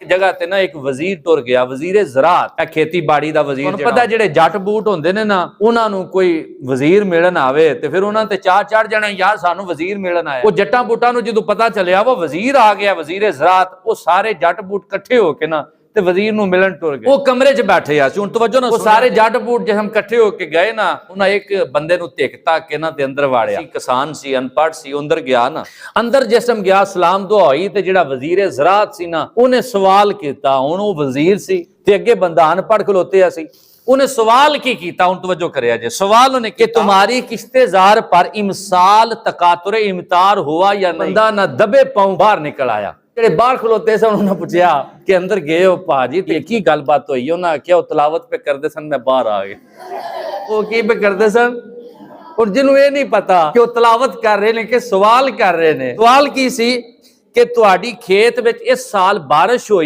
जगह ते ना एक वजीर टुर गया, वजीरे ज़राअत, खेतीबाड़ी दा वजीर। तुहानूं पता जिहड़े जट बूट हुंदे ने ना, उन्हां नूं कोई वजीर मिलन आवे ते फिर उन्हां ते चाह चढ़ जाना, यार सानूं वजीर मिलन आया। वो जट्टां बूटां नूं जदों पता चलिया वो वजीर आ गया, वजीरे ज़राअत, वो सारे जट बूट इकट्ठे होके ना ते वजीर नूं मिलन टुर गए। वो कमरे च बैठे आ सी। हुण तवज्जो ना, वो सारे जट बूट जब हम इकट्ठे होके गए ना, उन्हां एक बंदे नूं धिक धक के ना ते अंदर वाड़िया। किसान सी, अनपढ़ सी, अंदर गया ना, अंदर जिस टाइम गया सलाम दुआ होई ते जिहड़ा वजीरे ज़राअत सी ना, उन्हें सवाल कीता। हुण वो वजीर सी ते अगे बंदा अनपढ़ खलोते आ सी। उन्हें सवाल की कीता, हुण तवज्जो करिया जे। सवाल उन्हें कि तुम्हारी किश्तेजार पर इमसाल तकातुरे इमतार हुआ या नहीं? बंदा ना दबे पांव बाहर निकल आया। जेड़े बाहर खलोते सन उन्होंने पूछा कि अंदर गए हो भाजी ते की गलबात होई? उन्हें आख्या तलावत पे करते सन, मैं बाहर आ गया। वो की पे करते सन? और जिन्होंने ये नहीं पता कि वो तलावत कर रहे ने कि सवाल कर रहे ने। सवाल की सी कि तुहाडी खेत विच इस साल बारिश होई